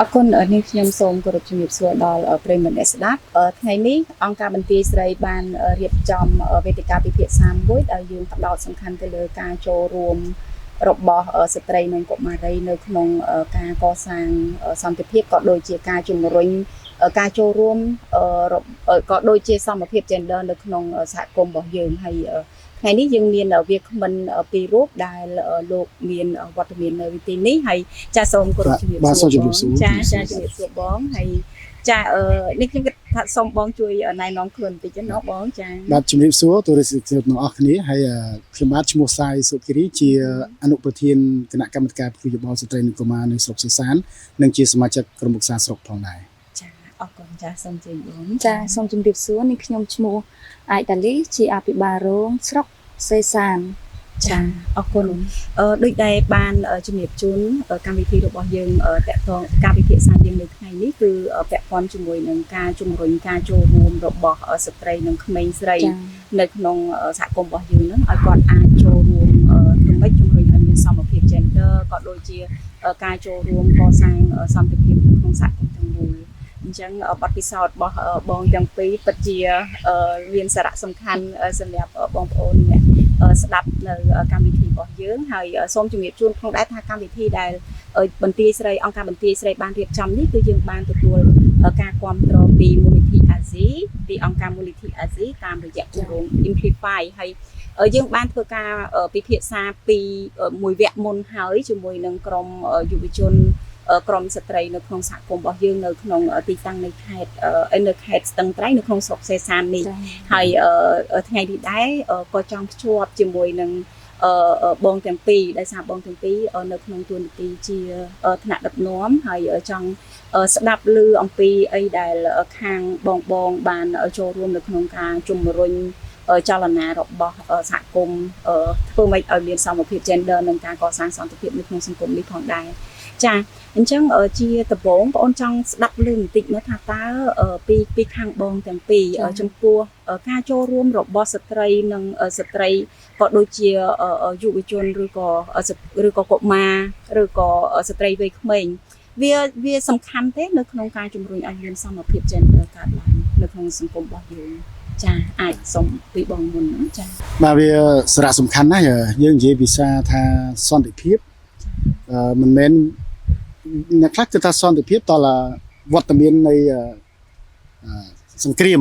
អរគុណនេះខ្ញុំសូមគោរពជំរាបសួរដល់ប្រិយមិត្តអ្នកស្ដាប់ថ្ងៃនេះអង្គការបន្ទាយស្រីបានរៀបចំវេទិកាពិភាក្សាមួយដែលយើងផ្ដោតសំខាន់ទៅលើការចូលរួមរបស់ស្ត្រីនិងកុមារីនៅក្នុងការកសាងសន្តិភាពក៏ដូចជាការជំរុញការចូលរួមក៏ដូចជាសមភាព gender នៅក្នុងសហគមន៍របស់យើងហើយថ្ងៃនេះយើងមានវាគ្មិនពីររូបដែលលោកមានវត្តមាននៅទីនេះហើយចាសូមគោរពជំរាបសួរបងចាជំរាបសួរបងហើយចានេះខ្ញុំគិតថាសូមបងជួយណែនាំខ្លួនបន្តិចណាបងចាបាទជំរាបសួរទូរទស្សនិកជនទាំងអស់គ្នាហើយខ្ញុំបាទឈ្មោះសាយសុគិរីជាអនុប្រធានគណៈកម្មាធិការពិគ្រោះយោបល់ស្ត្រីនិងកុមារនៅស្រុកសេសាននិងជាសមាជិកក្រុមប្រឹក្សាស្រុកផងដែរចាអរគុណចាសូមជម្រាបបងចាសូមជម្រាបសួរនេះខ្ញុំឈ្មោះអាយតាលីជាអភិបាលរងស្រុកសេសានចាអរគុណដូចដែលបានជំរាបជូនកម្មវិធីរបស់យើងតកតងការពិភាក្សាយើងនៅថ្ងៃនេះគឺពាក់ព័ន្ធជាមួយនឹងការជំរុញការចូលរួមរបស់ស្ត្រីនិងក្មេងស្រីនៅក្នុងសហគមន៍របស់យើងនឹងឲ្យគាត់អាចចូលរួមធ្វើម៉េចជំរុញឲ្យមានសមភាព gender ក៏ដូចជាការចូលរួមកសាងសន្តិភាពនៅក្នុងសហគមន៍ទាំងមូលអញ្ចឹងបទពិសោធន៍របស់បងទាំងពីរពិតជាមានសារៈសំខាន់សម្រាប់បងប្អូនអ្នកស្ដាប់នៅកម្មវិធីរបស់យើងហើយសូមជម្រាបជូនផងដែរថាកម្មវិធីដែលបន្ទាយស្រីអង្គការបន្ទាយស្រីបានរៀបចំនេះគឺយើងបានទទួលការគាំទ្រពីមូលនិធិអាស៊ីពីអង្គការមូលនិធិអាស៊ីតាមរយៈគម្រោង Amplify ហើយយើងបានធ្វើការពិភាក្សាពីមួយវគ្គមុនហើយជាមួយនឹងក្រុមយុវជនក្រុមស្ត្រីនៅក្នុងសហគមន៍របស់យើងនៅក្នុងទីតាំងនៅខេត្តស្ទឹងត្រែងនៅក្នុងស្រុកសេសាននេះហើយថ្ងៃនេះដែរក៏ចង់ភ្ជាប់ជាមួយនឹងបងទាំងពីរដោយសារបងទាំងពីរនៅក្នុងតួនាទីជាថ្នាក់ដឹកនាំហើយចង់ស្ដាប់ឮអំពីអីដែលខាងបងបានចូលរួមនៅក្នុងការជំរុញចលនារបស់សហគមន៍ធ្វើម៉េចឲ្យមានសមភាព gender និងការកសាងសន្តិភាពនៅក្នុងសង្គមនេះផងដែរចាអញ្ចឹងជាដំបូងបងអូនចង់ស្ដាប់លឺបន្តិចមើលថាតើពីខាងបងទាំងពីរចំពោះការចូលរួមរបស់ស្ត្រីនិងស្ត្រីក៏ដូចជាយុវជនឬក៏កុមារឬក៏ស្ត្រីវ័យក្មេងវាសំខាន់ទេនៅក្នុងការជំរុញឲ្យមានសមភាព gender កើតឡើងនៅក្នុងសង្គមរបស់យើងចាអាចសូមពីបងមុនចាបាទវាសារៈសំខាន់ណាស់យើងនិយាយភាសាថាសន្តិភាពមិនមែនអ្នកខ្លះគឺថាសន្តិភាពតើវត្តមាននៃសង្គ្រាម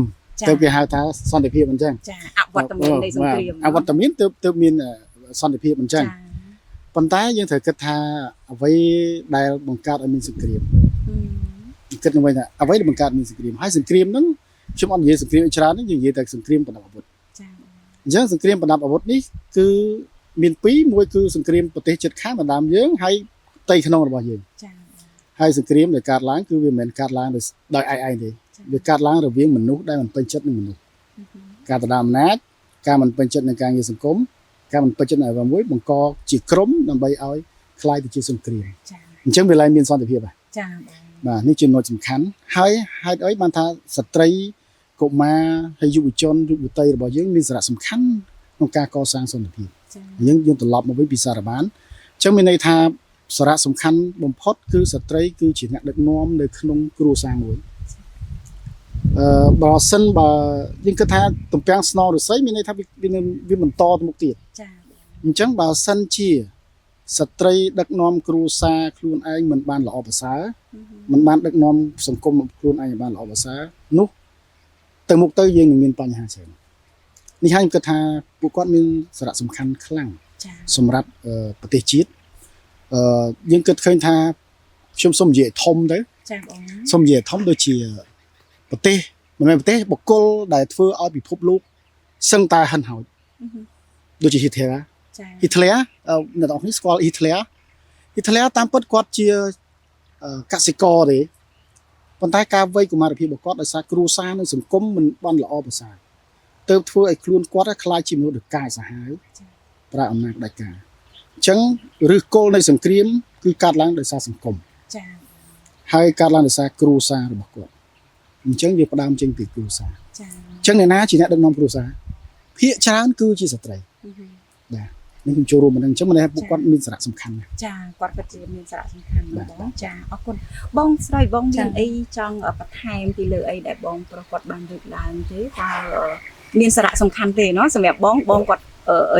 ទៅគេហៅថាសន្តិភាពអញ្ចឹងចាអវត្តមាននៃសង្គ្រាមអវត្តមានទៅមានសន្តិភាពអញ្ចឹងប៉ុន្តែយើងត្រូវគិតថាអ្វីដែលបង្កើតឲ្យមានសង្គ្រាមគិតទៅវិញថាអ្វីដែលបង្កើតមានសង្គ្រាមហើយសង្គ្រាមហ្នឹងខ្ញុំអត់និយាយសង្គ្រាមច្រើនទេយើងនិយាយតែសង្គ្រាមប្រដាប់អាវុធចាអញ្ចឹងសង្គ្រាមប្រដាប់អាវុធនេះគឺមានពីរមួយគឺសង្គ្រាមប្រទេសជិតខាងដណ្ដើមយើងហើយផ្ទៃក្នុងរបស់យើងចាហើយសង្គ្រាមដែលកើតឡើងគឺវាមិនមែនកើតឡើងដោយឯងទេវាកើតឡើងរវាងមនុស្សដែលមិនពេញចិត្តនឹងមនុស្សការដណ្ដើមអំណាចការមិនពេញចិត្តនឹងការងារសង្គមការមិនពេញចិត្តនឹងអ្វីមួយបង្កជាក្រុមដើម្បីឲ្យคล้ายទៅជាសង្គ្រាមចាអញ្ចឹងវាឡើងមានសន្តិភាពចាបាទនេះជាចំណុចសំខាន់ហើយហេតុអីបានថាស្ត្រីកុមារហើយយុវជនយុវតីរបស់យើងមានសារៈសំខាន់ក្នុងការកសាងសន្តិភាពយើងត្រឡប់មកវិញពីសារបានអញ្ចឹងមានន័យថាសារៈសំខាន់បំផុតគឺស្ត្រីគឺជាអ្នកដឹកនាំនៅក្នុងគ្រួសារមួយបើសិនបើយើងគិតថាទំពាំងស្នងឫស្សីមានន័យថាវាបន្តទៅមុខទៀតចាអញ្ចឹងបើសិនជាស្ត្រីដឹកនាំគ្រួសារខ្លួនឯងមិនបានល្អប្រសើរមិនបានដឹកនាំសង្គមខ្លួនឯងបានល្អប្រសើរនោះទៅមុខទៅយើងនឹងមានបញ្ហាច្រើននេះហើយខ្ញុំគិតថាពួកគាត់មានសារៈសំខាន់ខ្លាំងសម្រាប់ប្រទេសជាតិយើងគិតឃើញថាខ្ញុំសូមនិយាយធំទៅចាបងសូមនិយាយធំដូចជាប្រទេសមិនមែនប្រទេសបុគ្គលដែលធ្វើឲ្យពិភពលោកសឹងតែហិនហោចដូចជា Hitler អ្នកទាំងអស់នេះស្គាល់ Hitler តាមពិតគាត់ជាកសិករទេប៉ុន្តែការវ័យកុមារភាពរបស់គាត់ដោយសារគ្រួសារនិងសង្គមមិនបានល្អប្រសើរទើបធ្វើឲ្យខ្លួនគាត់ខ្លាចជាមនុស្សដ៏កាយសាហាវប្រើអំណាចផ្ដាច់ការអញ្ចឹងឫសគល់នៃសង្គ្រាមគឺកើតឡើងដោយសារសង្គមចា៎ហើយកើតឡើងដោយសារគ្រួសាររបស់គាត់អញ្ចឹងវាផ្ដើមចេញពីគ្រួសារចា៎អញ្ចឹងអ្នកណាជាអ្នកដឹកនាំគ្រួសារភាគច្រើនគឺជាស្ត្រីបាទអ នឹងខ្ញុំចូលរួមមិនដឹងអញ្ចឹងមិនថាពួកគាត់មានសារៈសំខាន់ណាស់ ចាគាត់ក៏ជាមានសារៈសំខាន់ណាស់បងចាអរគុណបងស្រីបងមានអីចង់បន្ថែមពីលើអីដែលបងប្រុសគាត់បានលើកឡើងទេតើមានសារៈសំខាន់ទេเนาะសម្រាប់បងគាត់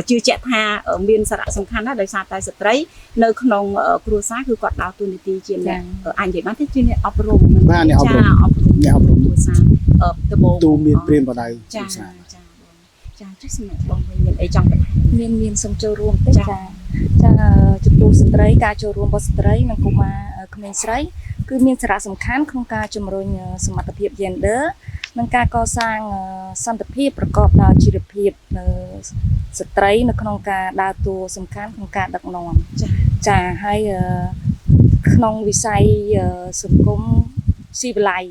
ជឿជាក់ថាមានសារៈសំខាន់ណាស់ដោយសារតែស្ត្រីនៅក្នុងគ្រួសារគឺគាត់ដើរតួនាទីជាអ្នកអាចនិយាយបានថាជាអ្នកអប់រំអប់រំគ្រួសារដំបូងទូមានព្រានបដៅចាចុះសម្រាប់បងមានអីចង់បន្ថែមមានសុំចូលរួមទេចាចំពោះស្ត្រីការចូលរួមរបស់ស្ត្រីនិងកុមារក្មេងស្រីគឺមានសារៈសំខាន់ក្នុងការជំរុញសមត្ថភាព gender និងការកសាងសន្តិភាពប្រកបដោយជីវភាពនៅស្ត្រីនៅក្នុងការដើរតួសំខាន់ក្នុងការដឹកនាំចាហើយក្នុងវិស័យសង្គមស៊ីវិល័យ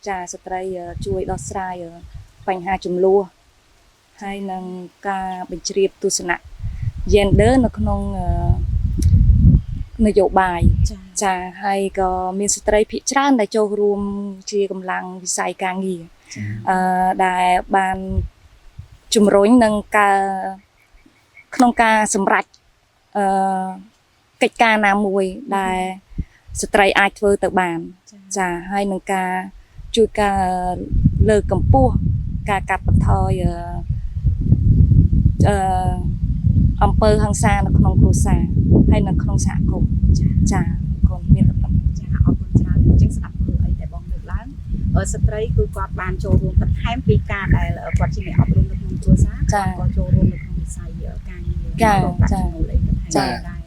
ចាស្ត្រីជួយដោះស្រាយបញ្ហាចំនួនហើយនឹងការបញ្ជ្រាបទស្សនៈ gender នៅក្នុងនយោបាយចាហើយក៏មានស្ត្រីភាគច្រើនដែលចូលរួមជាកម្លាំងវិស័យការងារដែលបានជំរុញនឹងការក្នុងការសម្រេចកិច្ចការណាមួយដែលស្ត្រីអាចធ្វើទៅបានចាហើយនឹងការជួយការលើកកម្ពស់ការកាត់បន្ថយអំពើហិង្សានៅក្នុងគ្រួសារហើយនៅក្នុងសហគមន៍ចាកូនមានតែប៉ុណ្្នឹងចាអរគុណច្រើនអញ្ចឹងស្ដាប់មើលអីដែលបងលើកឡើងស្ត្រីគឺគាត់បានចូលរួមបន្ថែមពីការដែលគាត់ជាអ្នកអប់រំនៅក្នុងគ្រួសារក៏ចូលរួមនៅក្នុងវិស័យការងារចាដែរ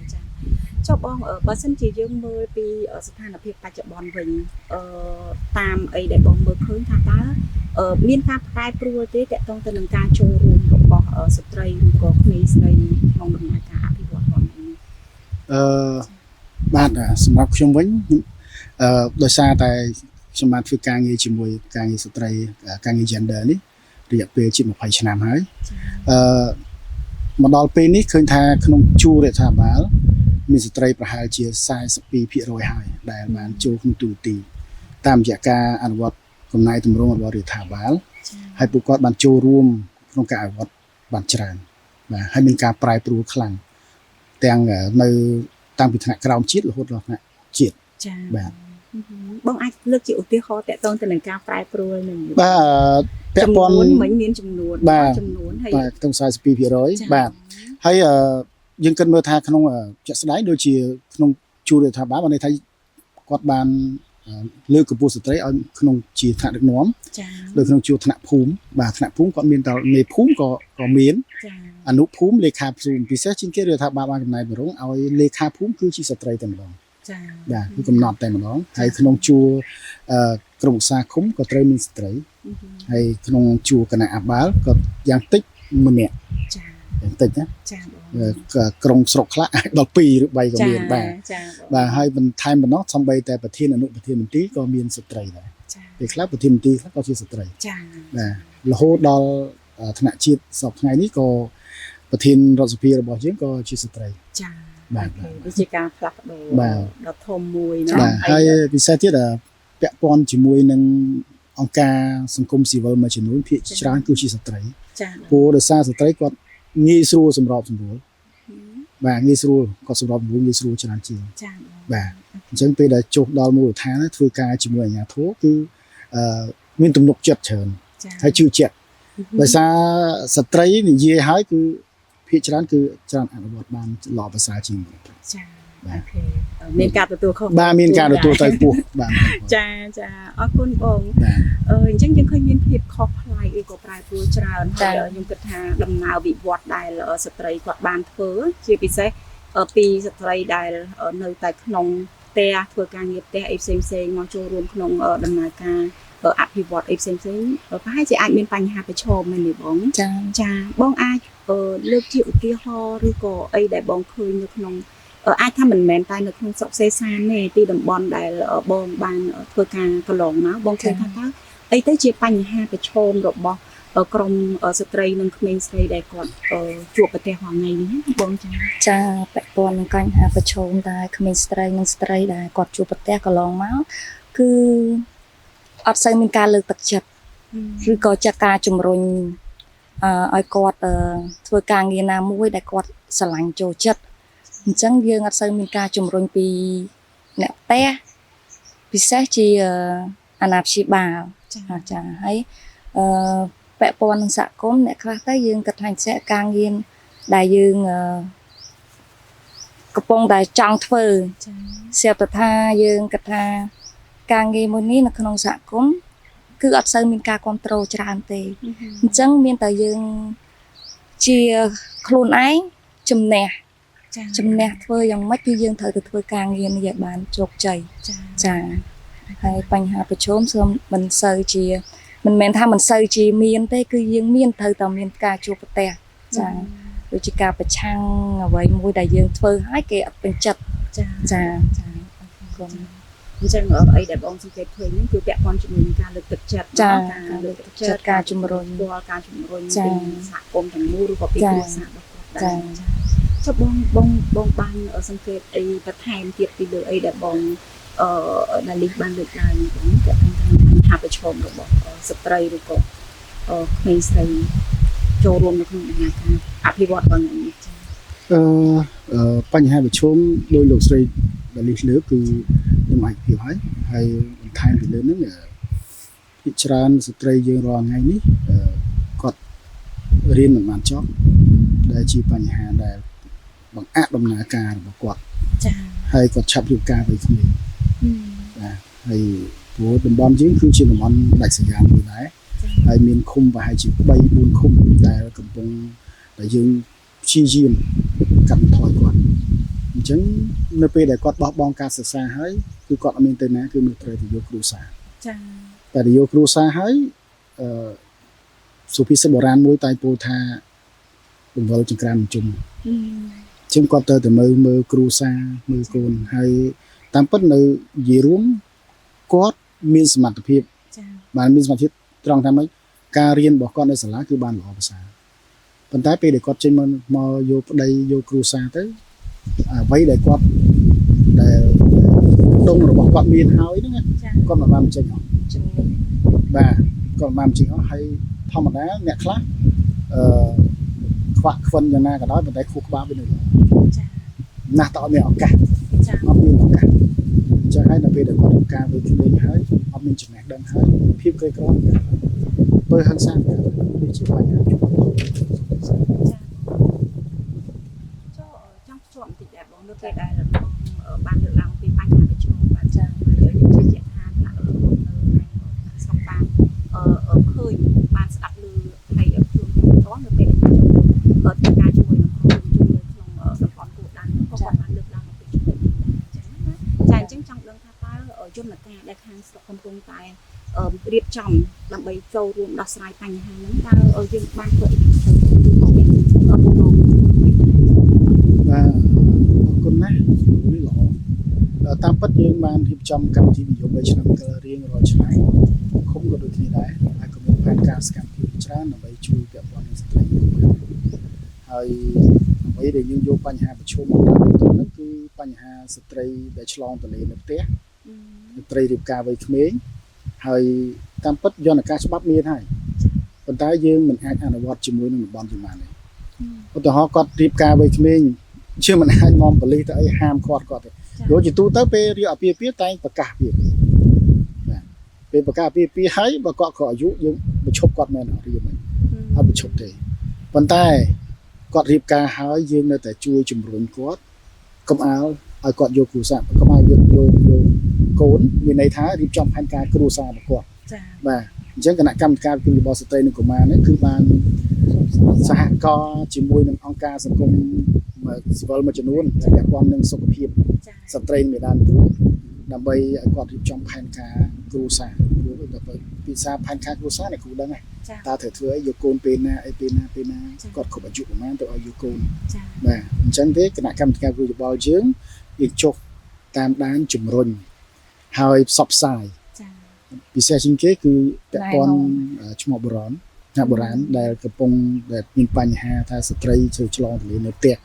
ចុះបងបើសិនជាយើងមើលពីស្ថានភាពបច្ចុប្បន្នវិញតាមអីដែលបងមើលឃើញថាតើមានការប្រែប្រួលទេតកតងទៅនឹងការចូលរួមរបស់ស្ត្រីឬក៏ក្មេងស្រីក្នុងដំណើរការអភិវឌ្ឍខ្លួនឯងបាទសម្រាប់ខ្ញុំវិញដោយសារតែខ្ញុំបានធ្វើការងារជាមួយការងារស្ត្រីការងារ gender នេះរយៈពេលជា20ឆ្នាំហើយមកដល់ពេលនេះឃើញថាក្នុងជួររដ្ឋាភិបាលមានស្ត្រីប្រហែលជា 42% ហើយដែលបានចូលក្នុងទូទីតាមរយៈការអនុវត្តកំណែទម្រង់របស់រដ្ឋាភិបាលហើយពួកគាត់បានចូលរួមក្នុងការអនុវត្តបានច្រើនបាទហើយមានការប្រែប្រួលខ្លាំងទាំងនៅតាំងពីថ្នាក់ក្រោមជាតិរហូតដល់ថ្នាក់ជាតិចា៎បាទបងអាចលើកជាឧទាហរណ៍តកតងទៅនឹងការប្រែប្រួលនឹងបាទពាក់ព័ន្ធមិញមានចំនួនហើយបាទទាំង 42% បាទហើយយើងគិតមើលថាក្នុងជាក់ស្ដែងដូចជាក្នុងជួររដ្ឋាភិបាលបានន័យថាគាត់បានលើកកម្ពស់ស្ត្រីឲ្យក្នុងជាថ្នាក់ដឹកនាំដូចក្នុងជួរថ្នាក់ភូមិបាទថ្នាក់ភូមិគាត់មានតែមេភូមិក៏មានអនុភូមិលេខាភូមិពិសេសជាងគេរដ្ឋាភិបាលបានកំណែតម្រង់ឲ្យលេខាភូមិគឺជាស្ត្រីតែម្ដងបាទគឺកំណត់តែម្ដងហើយក្នុងជួរក្រុមឧស្សាហឃុំក៏ត្រូវមានស្ត្រីហើយក្នុងជួរគណៈអភិបាលក៏យ៉ាងតិចម្នាក់យ៉ាងតិចណាក្រុងស្រុកខ្លះអាចដល់2ឬ3ក៏មានបាទហើយបន្ថែមបណ្ដោះសំបីតែប្រធានអនុប្រធានមន្ត្រីក៏មានស្ត្រីដែរពេលខ្លះប្រធានមន្ត្រីខ្លះក៏ជាស្ត្រីបាទរហូតដល់ថ្នាក់ជាតិសពថ្ងៃនេះក៏ប្រធានរដ្ឋសភារបស់យើងក៏ជាស្ត្រីបាទវាជាការផ្លាស់ប្ដូរដ៏ធំមួយណាហើយពិសេសទៀតពាក់ព័ន្ធជាមួយនឹងអង្គការសង្គមស៊ីវិលមួយចំនួនភាគច្រើនគឺជាស្ត្រីព្រោះដោយសារស្ត្រីគាត់ងាយស្រួលសម្របសម្រួលបាទងាយស្រួលគាត់សម្របសម្រួលងាយស្រួលច្រើនជាងបាទអញ្ចឹងពេលដែលចុះដល់មូលដ្ឋានធ្វើការជាមួយអាជ្ញាធរគឺមានទំនុកចិត្តច្រើនហើយជឿជាក់ដោយសារស្ត្រីនិយាយហើយគឺភាគច្រើនគឺច្រើនអនុវត្តបានល្អប្រសើរជាងបាទមានការទទួលខុសបាទមានការទទួលទៅពោះបាទចាអរគុណបងអញ្ចឹងយើងឃើញមានភាពខុសប្លែកឬក៏ប្រែប្រួលច្រើនហើយខ្ញុំគិតថាដំណើរវិវត្តដែលស្ត្រីគាត់បានធ្វើជាពិសេសពីស្ត្រីដែលនៅតែក្នុងផ្ទះធ្វើការងារផ្ទះអីផ្សេងមកចូលរួមក្នុងដំណើរការអភិវឌ្ឍអីផ្សេងប្រហែលជាអាចមានបញ្ហាប្រឈមមែនទេបងចាបងអាចលើកជាឧទាហរណ៍ឬក៏អីដែលបងឃើញនៅក្នុងអាចថាមិនមែនតែនៅក្នុងស្រុកសេសានទេទីតំបន់ដែលបងបានធ្វើការកន្លងមកបងឃើញថាតើអីទៅជាបញ្ហាប្រឈមរបស់ក្រមស្ត្រីនិងក្មេងស្រីដែលគាត់ជួបប្រទះរាល់ថ្ងៃនេះបងចាពាក់ព័ន្ធនឹងបញ្ហាប្រឈមដែលក្មេងស្ត្រីនិងស្ត្រីដែលគាត់ជួបប្រទះកន្លងមកគឺអត់សូវមានការលើកទឹកចិត្តឬក៏ចាត់ការជំរុញឲ្យគាត់ធ្វើការងារណាមួយដែលគាត់ ស្រឡាញ់ចូលចិត្តអញ្ចឹងយើងអត់សូវមានការជំរុញពីអ្នកផ្ទះពិសេសជាអាណាព្យាបាលចាហើយពាក់ព័ន្ធនឹងសហគមន៍អ្នកខ្លះទៅយើងគិតថាការងារដែលយើងកំពុងតែចង់ធ្វើស្រាប់តែថាយើងគិតថាការងារមួយនេះនៅក្នុងសហគមន៍គឺអត់សូវមានការគ្រប់គ្រងច្រើនទេអញ្ចឹងមានតែយើងជាខ្លួនឯងជំនះធ្វើយ៉ាងម៉េចគឺយើងត្រូវទៅធ្វើការងារនេះឲ្យបានជោគជ័យចាហើយបញ្ហាប្រឈមមិនសូវជាមិនមែនថាមិនសូវជាមានទេគឺយើងមានត្រូវតែមានការជួបប្រទះចាដូចជាការប្រឆាំងអ្វីមួយដែលយើងធ្វើឲ្យគេអត់ពេញចិត្តចាគុំអញ្ចឹងអីដែលបងសង្កេតឃើញហ្នឹងគឺពាក់ព័ន្ធជាមួយនឹងការលើកទឹកចិត្តការលើកទឹកចិត្តការជំរុញពីសហគមន៍ទាំងមូលឬក៏ពីគ្រួសាររបស់គាត់ចុះបងបានសង្កេតអីបន្ថែមទៀតពីលើអីដែលបងដែលលីបានលើកឡើងហ្នឹងគឺបញ្ហាប្រឈមរបស់ស្ត្រីឬក៏ក្មេងស្រីចូលរួមនៅក្នុងដំណើរការអភិវឌ្ឍរបស់នេះបញ្ហាប្រឈមដោយលោកស្រីដែលលើកគឺខ្ញុំអាចព្យាហើយបន្ថែមពីលើហ្នឹងពីច្រើនស្ត្រីយើងរាល់ថ្ងៃនេះគាត់រៀនមិនបានចប់ដែលជាបញ្ហាដែលបង្អាក់ដំណើរការរបស់គាត់ហើយគាត់ឆាប់រៀបការវ័យក្មេងបាទហើយព្រោះតំបន់យើងគឺជាតំបន់ដាច់ស្រយាលមួយដែរហើយមានឃុំប្រហែលជា3-4ឃុំដែលកំពុងដែលយើងព្យាយាមកាត់បន្ថយគាត់អញ្ចឹងនៅពេលដែលគាត់បោះបង់ការសិក្សាហើយគឺគាត់អត់មានទៅណាគឺនៅត្រូវទៅយកគ្រូសាតែទៅយកគ្រូសាហើយសុភាសិតបុរាណមួយតែពោលថាបង្វិលចង្ក្រានជុំអញ្ចឹងគាត់ទៅមើលគ្រូសាមើលកូនហើយតាមពិតនៅនិយាយរួមគាត់មានសមត្ថភាពបានមានសមត្ថភាពត្រង់ថាម៉េចការរៀនរបស់គាត់នៅសាលាគឺបានល្អប្រសើរប៉ុន្តែពេលដែលគាត់ចេញមកយកប្តីយកគ្រូសាទៅអ្វីដែលគាត់ដែលដងរបស់គាត់មានហើយហ្នឹងគាត់មិនបានបញ្ចេញអស់បាទគាត់មិនបានបញ្ចេញអស់ហើយធម្មតាអ្នកខ្លះខ្វាក់ខ្វិនយ៉ាងណាក៏ដោយប៉ុន្តែខួរក្បាលវានៅណាស់តើអត់មានឱកាសអត់មានឱកាសអញ្ចឹងហើយនៅពេលដែលគាត់ការវេក្មេងហើយអត់មានចំណេះដឹងហើយភាពក្រីក្របើហិង្សាវាជាបញ្ហាជួបបន្តិចដែរបងនៅពេលដែលបានលើកឡើងពីបញ្ហាប្រឈមបាទចាខ្ញុំជឿជាក់ថាថ្នាក់ដឹកនាំនៅស្រុកបានឃើញបានស្ដាប់ឮហើយខ្លួនខ្ញុំនៅពេលដែលខ្ញុំធ្វើការជាមួយនឹងគ្រូជំនួយក្នុងតំបន់គោលដៅហ្នឹងក៏គាត់បានលើកឡើងពីចំណុចនេះដែរអញ្ចឹងចង់ដឹងថាតើយន្តការដែលខាងស្រុកកំពុងតែរៀបចំដើម្បីចូលរួមដោះស្រាយបញ្ហាហ្នឹងតើយើងបានធ្វើអីទៅក៏មានបំណងបាទអរគុណណាស់នេះល្អតាមពិតយើងបានរៀបចំកម្មវិធីនយោបាយឆ្នាំរៀងរាល់ឆ្នាំឃុំក៏ដូចគ្នាដែរហើយក៏មានផែនការសកម្មភាពច្រើនដើម្បីជួយពាក់ព័ន្ធនឹងស្ត្រីហើយអ្វីដែលយើងយកបញ្ហាប្រឈមមកដល់នោះគឺបញ្ហាស្ត្រីដែលឆ្លងទលេនៅផ្ទះស្ត្រីរៀបការវ័យក្មេងហើយតាមពិតយន្តការច្បាប់មានហើយប៉ុន្តែយើងមិនអាចអនុវត្តជាមួយនឹងតំបន់ជាបានទេឧទាហរណ៍គាត់រៀបការវ័យក្មេងជឿមិនអាចនាំប៉ូលីសទៅអីហាមគាត់ទេយកជាទូទៅពេលរៀបអាពាហ៍ពិពាហ៍តែងប្រកាសវាបាទពេលប្រកាសអាពាហ៍ពិពាហ៍ហើយបើគាត់ក៏អាយុយើងបញ្ឈប់គាត់មែនអត់រៀបមិនអត់បញ្ឈប់ទេប៉ុន្តែគាត់រៀបការហើយយើងនៅតែជួយជំរុញគាត់កុំឲ្យគាត់យកគ្រួសារកុំឲ្យយកកូនមានន័យថារៀបចំផែនការគ្រួសាររបស់គាត់បាទអញ្ចឹងគណៈកម្មការពីរបស់ស្ត្រីនិងកុមារនេះគឺបានសហការជាមួយនឹងអង្គការសង្គមស៊ីវិលមួយចំនួនដែលពាក់ព័ន្ធនឹងសុខភាពស្ត្រីមេដានគ្រូដើម្បីឲ្យគាត់រៀបចំផែនការគ្រួសារដើម្បីពិសាផែនការគ្រួសារអ្នកគ្រូដឹងហើយតើត្រូវធ្វើអីយកកូនពេលណាអីពេលណាគាត់គ្រប់អាយុប្រហែលទៅឲ្យយកកូនបាទអញ្ចឹងទេគណៈកម្មការគ្រូយោបល់យើងចុះតាមដានជំរុញហើយផ្សព្វផ្សាយពិសេសជាងគេគឺពាក់ព័ន្ធឈ្មោះបុរាណដែលកំពុងដែលមានបញ្ហាថាស្ត្រីចូលឆ្លងទលេនៅផ្ទះ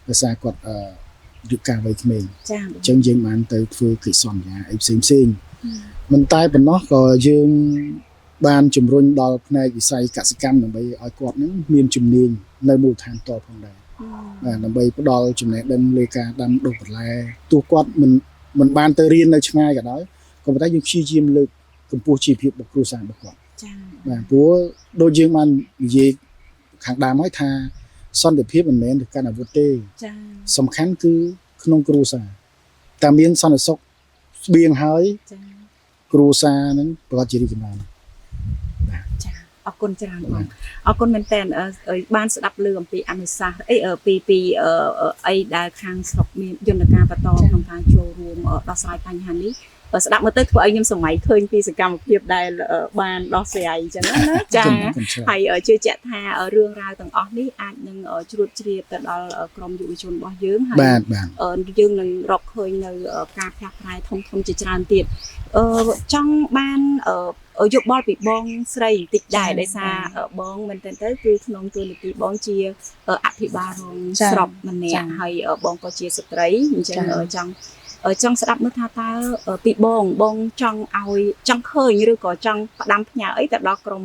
ដោយសារគាត់រៀបការវ័យក្មេងអញ្ចឹងយើងបានទៅធ្វើកិច្ចសន្យាអីផ្សេងមិនតែប៉ុណ្ណោះក៏យើងបានជំរុញដល់ផ្នែកវិស័យកសិកម្មដើម្បីឲ្យគាត់នឹងមានជំនាញនៅមូលដ្ឋានតផងដែរ ដើម្បីផ្ដល់ចំណេះដឹងលើការដាំដុះបន្លែទោះគាត់មិនបានទៅរៀននៅឆ្ងាយក៏ដោយក៏ប៉ុន្តែយើងព្យាយាមលើកកម្ពស់ជីវភាពរបស់គ្រួសាររបស់គាត់ចា៎បាទព្រោះដូចយើងបាននិយាយខាងដើមហើយថាសន្តិភាពមិនមែនទៅកាន់អាវុធទេចា៎សំខាន់គឺក្នុងគ្រួសារតែមានសន្តិសុខស្បៀងហើយចា៎គ្រួសារនឹងប្រកបជារីកចម្រើនចា៎អរគុណច្រើនបងអរគុណមែនតើបានស្ដាប់លើអំពីអនុសាសន៍ពីអីដែលខាងស្រុកមានយន្តការបន្តក្នុងការចូលរួមដោះស្រាយបញ្ហានេះស្ដាប់មើលទៅធ្វើឲ្យខ្ញុំសម័យឃើញពីសកម្មភាពដែលបានដោះស្រាយអញ្ចឹងណាចាហើយជឿជាក់ថារឿងរ៉ាវទាំងអស់នេះអាចនឹងជ្រួតជ្រាបទៅដល់ក្រមយុវជនរបស់យើងហើយយើងនឹងរកឃើញនៅការផ្លាស់ប្រែធំជាច្រើនទៀតចង់បានយកបល់ពីបងស្រីបន្តិចដែរដោយសារបងមែនតើទៅគឺក្នុងទូនីតិបងជាអភិបាលរងស្រុកម្នាក់ហើយបងក៏ជាស្ត្រីអញ្ចឹងចង់ស្ដាប់មើលថាតើពីបងចង់ឃើញឬក៏ចង់ផ្ដាំផ្ញើអីទៅដល់ក្រម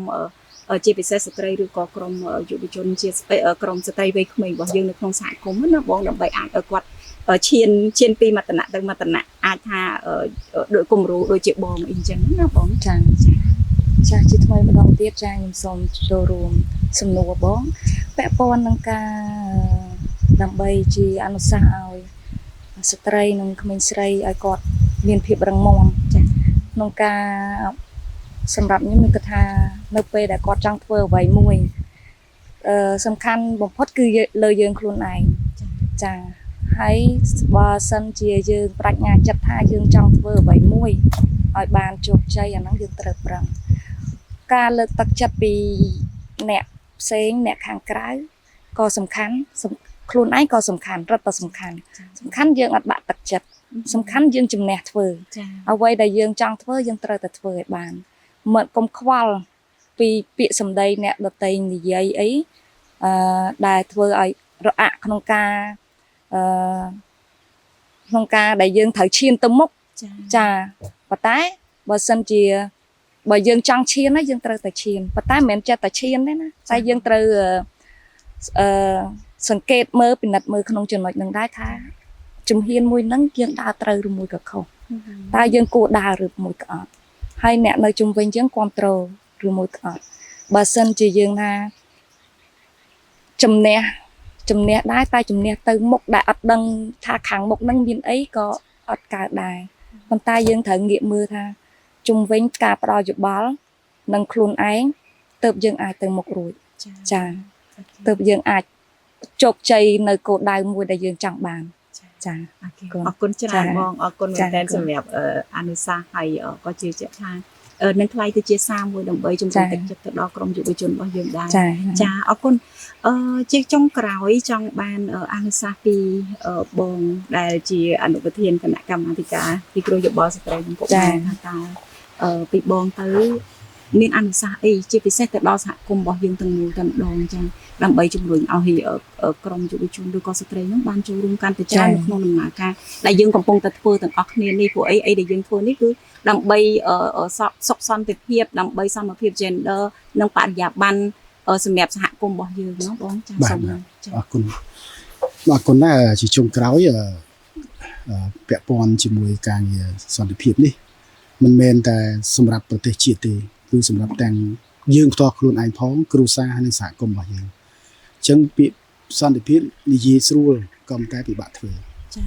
ជាពិសេសស្ត្រីឬក៏ក្រមយុវជនជាក្រមស្ត្រីវ័យក្មេងរបស់យើងនៅក្នុងសហគមន៍ណាបងដើម្បីអាចឲ្យគាត់ឈានពីមត្តនៈទៅមត្តនៈអាចថាដោយគំរូដូចជាបងអីចឹងណាបងចាជាថ្មីម្ដងទៀតចាខ្ញុំសូមចូលរួមសំណួរបងពាក់ព័ន្ធនឹងការដើម្បីជាអនុសាសន៍ឲ្យស្ត្រីនិងក្មេងស្រីឲ្យគាត់មានភាពរឹងមាំចាក្នុងការសម្រាប់ខ្ញុំគិតថានៅពេលដែលគាត់ចង់ធ្វើអ្វីមួយសំខាន់បំផុតគឺលើយើងខ្លួនឯងចាហើយបើសិនជាយើងប្រាជ្ញាចិត្តថាយើងចង់ធ្វើអ្វីមួយឲ្យបានជោគជ័យអាហ្នឹងយើងត្រូវប្រឹងការលើកទឹកចិត្តពីអ្នកផ្សេងអ្នកខាងក្រៅក៏សំខាន់ខ្លួនឯងក៏សំខាន់រត់តែសំខាន់យើងអត់បាក់ទឹកចិត្តសំខាន់យើងជំនះធ្វើអ្វីដែលយើងចង់ធ្វើយើងត្រូវតែធ្វើឲ្យបានមិនកុំខ្វល់ពីពាក្យសម្ដីអ្នកដទៃនិយាយអីដែលធ្វើឲ្យរអាក់ក្នុងការដែលយើងត្រូវឈានទៅមុខចាប៉ុន្តែបើសិនជាបើយើងចង់ឈានហើយយើងត្រូវតែឈានប៉ុន្តែមិនមែនចេះតែឈានទេណាតែយើងត្រូវសង្កេតមើលពិនិត្យមើលក្នុងចំណុចនឹងដែរថាជំហានមួយហ្នឹងយើងដើរត្រូវឬមួយក៏ខុសតើយើងគួរដើរឬមួយក៏អត់ហើយអ្នកនៅជុំវិញយើងគ្រប់គ្រងឬមួយក៏អត់បើសិនជាយើងថាជំនះដែរតែជំនះទៅមុខដែលអត់ដឹងថាខាងមុខហ្នឹងមានអីក៏អត់កើតដែរប៉ុន្តែយើងត្រូវងាកមើលថាជុំវិញការផ្ដល់យោបល់នឹងខ្លួនឯងទើបយើងអាចទៅមុខរួចចាទើបយើងអាចជោគជ័យនៅគោលដៅមួយដែលយើងចង់បានចាអរគុណច្រើនបងអរគុណមែនទែនសម្រាប់អនុសាសន៍ហើយក៏ជឿជាក់ថានឹងថ្លៃទៅជាសារមួយដើម្បីជំរុញទឹកចិត្តទៅដល់ក្រមយុវជនរបស់យើងដែរចាអរគុណជាចុងក្រោយចង់បានអនុសាសន៍ពីបងដែលជាអនុប្រធានគណៈកម្មាធិការពិគ្រោះយោបល់ស្ត្រីនិងពុកម៉ែថាតើពីបងទៅមានអនុសាសន៍អីជាពិសេសទៅដល់សហគមន៍របស់យើងទាំងមូលតែម្ដងចាដើម្បីជំរុញឲ្យក្រមយុវជនឬក៏ស្ត្រីនឹងបានចូលរួមកាន់តែច្រើនក្នុងដំណើរការដែលយើងកំពុងតែធ្វើទាំងអស់គ្នានេះព្រោះអីដែលយើងធ្វើនេះគឺដើម្បីសុខសន្តិភាពដើម្បីសមភាព gender និងបរិយាបន្នសម្រាប់សហគមន៍របស់យើងណាបងចាសូមអរគុណណាស់ជាចុងក្រោយពាក់ព័ន្ធជាមួយការងារសន្តិភាពនេះមិនមែនតែសម្រាប់ប្រទេសជាតិទេគឺសម្រាប់ទាំងយើងផ្ទាល់ខ្លួនឯងផងគ្រួសារនិងសហគមន៍របស់យើងអញ្ចឹងពាក្យសន្តិភាពនិយាយស្រួលក៏តែពិបាកធ្វើចា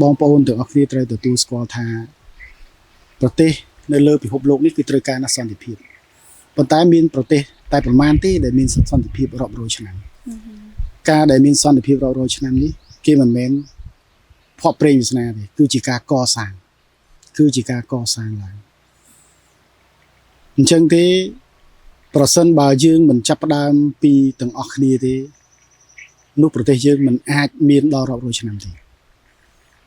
បងប្អូនទាំងអស់គ្នាត្រូវទទួលស្គាល់ថាប្រទេសនៅលើពិភពលោកនេះគឺត្រូវការសន្តិភាពប៉ុន្តែមានប្រទេសតែប្រមាណទេដែលមានសន្តិភាពរាប់រយឆ្នាំការដែលមានសន្តិភាពរាប់រយឆ្នាំនេះគេមិនមែនភ័ព្វព្រេងវាសនាទេគឺជាការកសាងឡើងអញ្ចឹងទេប្រសិនបើយើងមិនចាប់ផ្ដើមពីទាំងអស់គ្នាទេនោះប្រទេសយើងមិនអាចមានដល់រាប់រយឆ្នាំទេ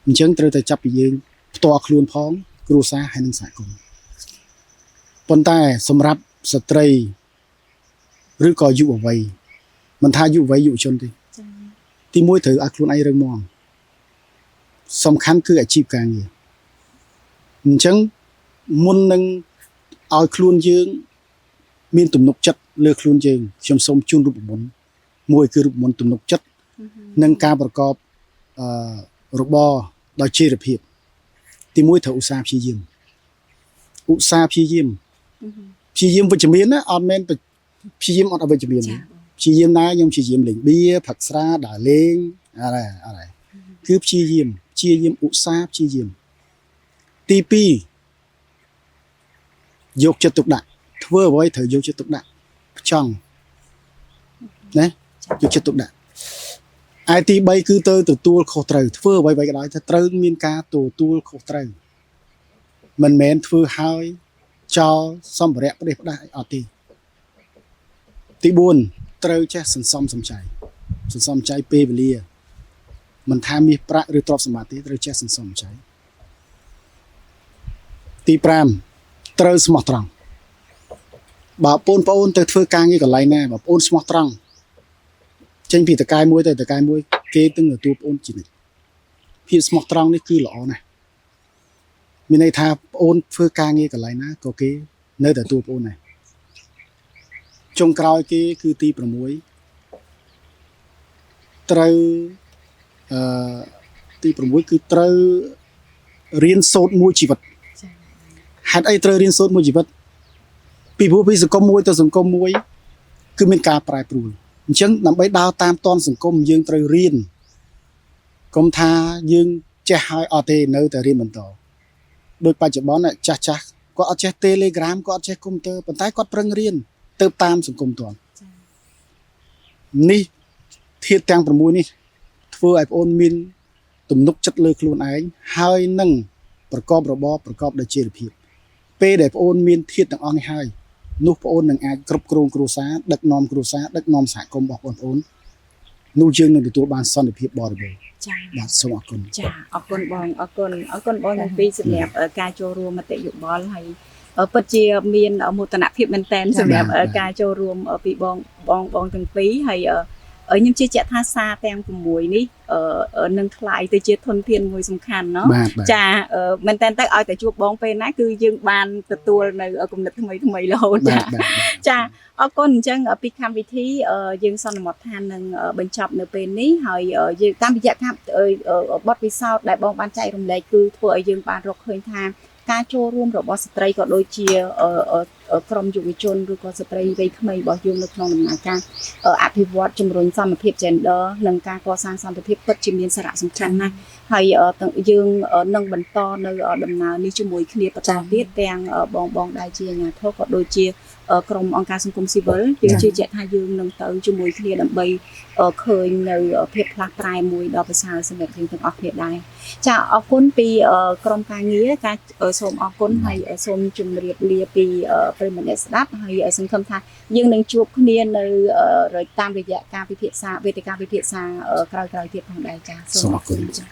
អញ្ចឹងត្រូវតែចាប់ពីយើងផ្ទាល់ខ្លួនផងគ្រួសារហើយនិងសហគមន៍ប៉ុន្តែសម្រាប់ស្ត្រីឬក៏យុវវ័យមិនថាយុវវ័យយុវជនទេទីមួយត្រូវឲ្យខ្លួនឯងរឹងមាំសំខាន់គឺអាជីពការងារអញ្ចឹងមុននឹងឲ្យខ្លួនយើង មានទំនុកចិត្តលើខ្លួនយើងខ្ញុំសូមជូនរូបមន្តមួយគឺរូបមន្តទំនុកចិត្តនិងការប្រកបរបរដោយចីរភាពទីមួយត្រូវឧស្សាហ៍ព្យាយាមឧស្សាហ៍ព្យាយាមវិជ្ជមានណាអត់មែនព្យាយាមអត់អវិជ្ជមានព្យាយាមណាខ្ញុំព្យាយាមលេងបៀផឹកស្រាដើរលេងអរ៉ៃគឺព្យាយាមឧស្សាហ៍ព្យាយាមទី2យកចិត្តទុកដាក់ធ្វើអ្វីត្រូវយកចិត្តទុកដាក់ផ្ចង់ណាយកចិត្តទុកដាក់ឯទី3គឺទៅទទួលខុសត្រូវធ្វើអ្វីក៏ដោយតែត្រូវមានការទទួលខុសត្រូវមិនមែនធ្វើឲ្យចោលសម្ភារៈផ្ដេសផ្ដាស់អត់ទេទី4ត្រូវចេះសន្សំសំចៃពេលវេលាមិនថាមាសប្រាក់ឬទ្រព្យសម្បត្តិទេត្រូវចេះសន្សំសំចៃទី5ត្រូវស្មោះត្រង់បើបងប្អូនទៅធ្វើការងារកន្លែងណាបើបងប្អូនស្មោះត្រង់ចេញពីតកែមួយទៅតកែមួយគេទាំងទទួលបងប្អូនជានិច្ចភាពស្មោះត្រង់នេះគឺល្អណាស់មានន័យថាបងប្អូនធ្វើការងារកន្លែងណាក៏គេនៅតែទទួលបងប្អូនដែរចុងក្រោយគេគឺទី6ត្រូវទី6គឺត្រូវរៀនសូត្រមួយជីវិតហេតុអីត្រូវរៀនសូត្រមួយជីវិតពីព្រោះពីសង្គមមួយទៅសង្គមមួយគឺមានការប្រែប្រួលអញ្ចឹងដើម្បីដើរតាមទាន់សង្គមយើងត្រូវរៀនកុំថាយើងចេះហើយអត់ទេនៅតែរៀនបន្តដោយបច្ចុប្បន្នចាស់គាត់អត់ចេះ Telegram គាត់អត់ចេះកុំព្យូទ័រប៉ុន្តែគាត់ប្រឹងរៀនទៅតាមសង្គមទាន់នេះធាតុទាំង6នេះធ្វើឲ្យបងអូនមានទំនុកចិត្តលើខ្លួនឯងហើយនឹងប្រកបរបរប្រកបដោយចីរភាពពេលដែលបងអូនមានធាតុទាំងអស់នេះហើយនោះបងអូននឹងអាចគ្រប់គ្រងគ្រួសារដឹកនាំគ្រួសារដឹកនាំសហគមន៍របស់បងប្អូននោះយើងនឹងទទួលបានសន្តិភាពបរិបូរណ៍ចា៎បាទសូមអរគុណចាអរគុណបងអរគុណបងទាំងពីរសម្រាប់ការចូលរួមមតិយោបល់ហើយពិតជាមានមោទនភាពមែនតែនសម្រាប់ការចូលរួមពីបងទាំងពីរហើយខ្ញុំជឿជាក់ថាសារទាំង6នេះនឹងថ្លៃទៅជាធនធានមួយសំខាន់เนาะចាមែនតែនទៅឲ្យតែជួបបងពេលណាគឺយើងបានទទួលនៅគំនិតថ្មីរហូតចាអរគុណអញ្ចឹងពីកម្មវិធីយើងសន្មតថានឹងបញ្ចប់នៅពេលនេះហើយយើងតាមរយៈការបទពិសោធន៍ដែលបងបានចែករំលែកគឺធ្វើឲ្យយើងបានរកឃើញថាការចូលរួមរបស់ស្ត្រីក៏ដូចជាក្រមយុវជនឬក៏ស្ត្រីវ័យក្មេងរបស់យើងនៅក្នុងដំណើរការអភិវឌ្ឍជំរុញសមភាព gender និងការកសាងសន្តិភាពពិតជាមានសារៈសំខាន់ណាស់ហើយយើងនឹងបន្តនៅដំណើរនេះជាមួយគ្នាបន្តទៀតទាំងបងដែលជាអាជ្ញាធរក៏ដូចជាក្រុមអង្គការសង្គមស៊ីវិលយើងជឿជាក់ថាយើងនឹងទៅជាមួយគ្នាដើម្បីឃើញនៅភាពផ្លាស់ប្រែមួយដ៏ប្រសើរសម្រាប់យើងទាំងអស់គ្នាដែរចាអរគុណពីក្រុមការងារការសូមអរគុណហើយសូមជម្រាបលាពីប្រិយមិត្តអ្នកស្ដាប់ហើយសង្ឃឹមថាយើងនឹងជួបគ្នានៅតាមរយៈការពិភាក្សាវេទិកាពិភាក្សាក្រោយៗទៀតផងដែរចាសូមអរគុណចា